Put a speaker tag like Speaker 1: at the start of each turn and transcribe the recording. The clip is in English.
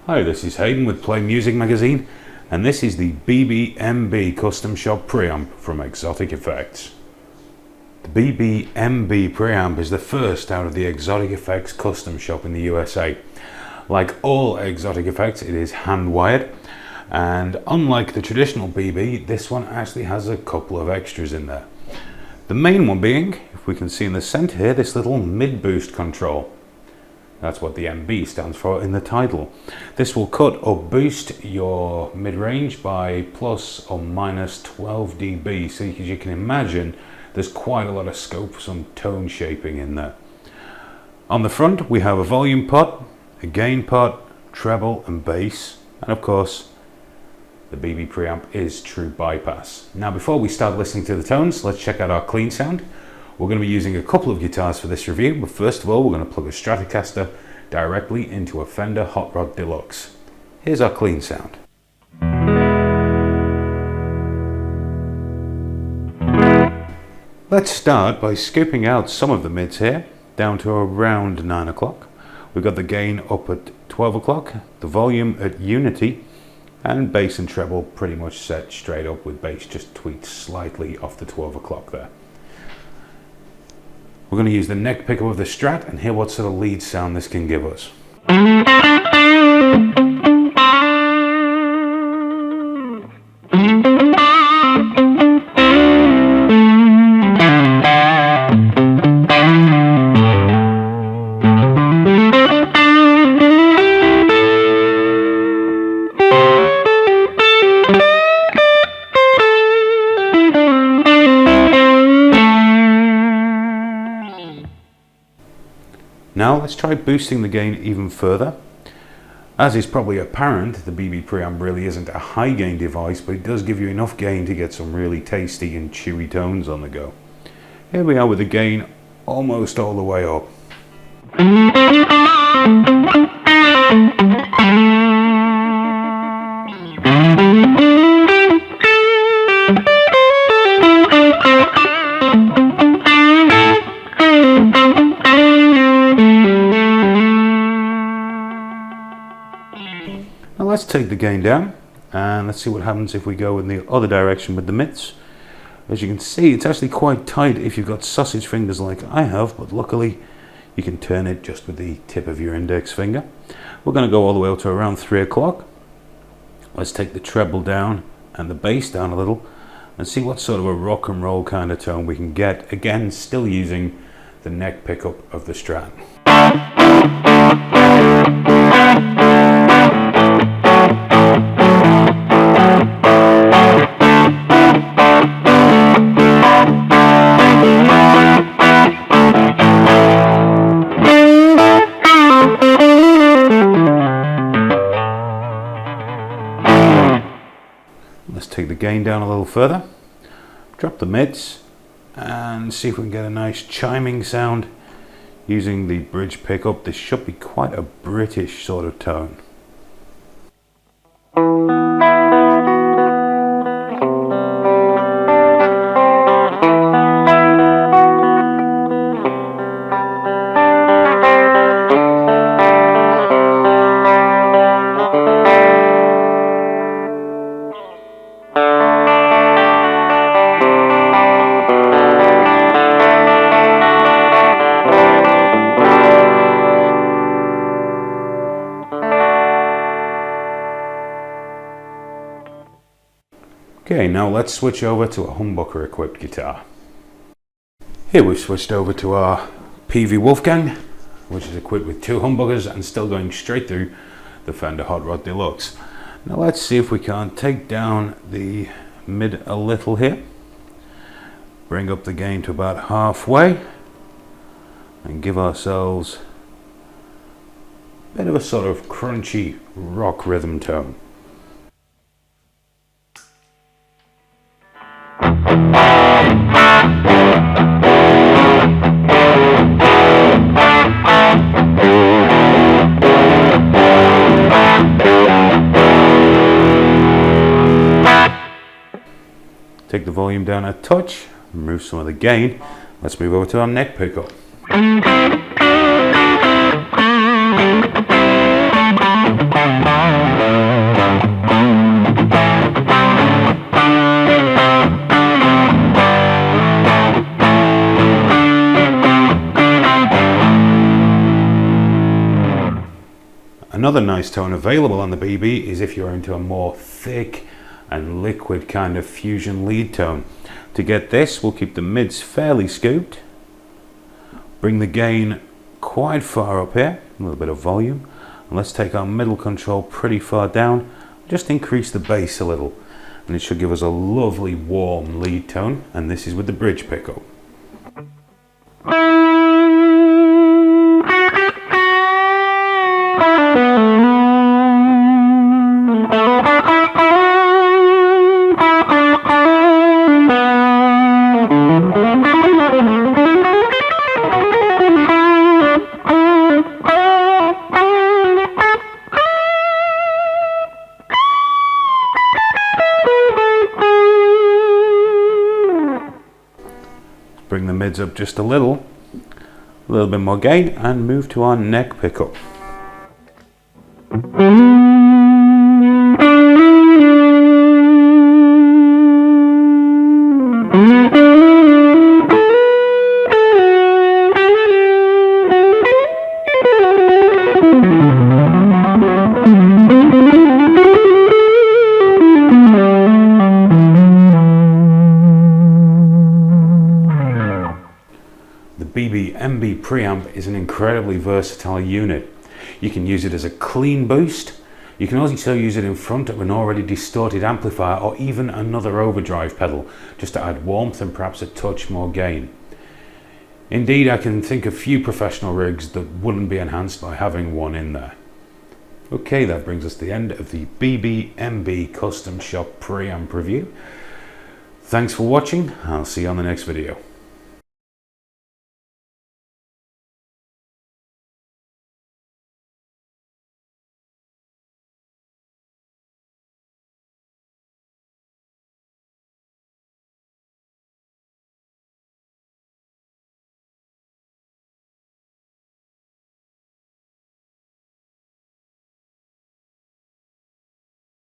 Speaker 1: Hi, this is Hayden with Play Music Magazine, and this is the BB MB Custom Shop Preamp from Xotic Effects. The BB MB Preamp is the first out of the Xotic Effects custom shop in the USA. Like all Xotic Effects, it is hand-wired, and unlike the traditional BB, this one actually has a couple of extras in there. The main one being, if we can see in the center here, this little mid-boost control. That's what the MB stands for in the title. This will cut or boost your mid-range by plus or minus 12 dB. So as you can imagine, there's quite a lot of scope for some tone shaping in there. On the front, we have a volume pot, a gain pot, treble and bass, and of course, the BB Preamp is true bypass. Now, before we start listening to the tones, let's check out our clean sound. We're going to be using a couple of guitars for this review, but first of all, we're going to plug a Stratocaster directly into a Fender Hot Rod Deluxe. Here's our clean sound. Let's start by scooping out some of the mids here, down to around 9 o'clock. We've got the gain up at 12 o'clock, the volume at unity, and bass and treble pretty much set straight up with bass just tweaked slightly off the 12 o'clock there. We're going to use the neck pickup of the Strat and hear what sort of lead sound this can give us. Now let's try boosting the gain even further. As is probably apparent, the BB Preamp really isn't a high gain device, but it does give you enough gain to get some really tasty and chewy tones on the go. Here we are with the gain almost all the way up. Now let's take the gain down and let's see what happens if we go in the other direction with the mids. As you can see, it's actually quite tight if you've got sausage fingers like I have, but luckily you can turn it just with the tip of your index finger. We're going to go all the way up to around 3 o'clock. Let's take the treble down and the bass down a little and see what sort of a rock and roll kind of tone we can get. Again, still using the neck pickup of the Strat. Let's take the gain down a little further, drop the mids, and see if we can get a nice chiming sound using the bridge pickup. This should be quite a British sort of tone. Okay, now let's switch over to a humbucker equipped guitar. Here we've switched over to our Peavey Wolfgang, which is equipped with 2 humbuckers and still going straight through the Fender Hot Rod Deluxe. Now let's see if we can take down the mid a little here, bring up the gain to about halfway, and give ourselves a bit of a sort of crunchy rock rhythm tone. Take the volume down a touch, remove some of the gain. Let's move over to our neck pickup. Another nice tone available on the BB is if you're into a more thick and liquid kind of fusion lead tone. To get this, we'll keep the mids fairly scooped, bring the gain quite far up here, a little bit of volume, and let's take our middle control pretty far down, just increase the bass a little, and it should give us a lovely warm lead tone, and this is with the bridge pickup. Bring the mids up just a little bit more gain, and move to our neck pickup. The BB MB Preamp is an incredibly versatile unit. You can use it as a clean boost. You can also use it in front of an already distorted amplifier, or even another overdrive pedal, just to add warmth and perhaps a touch more gain. Indeed, I can think of few professional rigs that wouldn't be enhanced by having one in there. Okay, that brings us to the end of the BB MB Custom Shop Preamp review. Thanks for watching. I'll see you on the next video.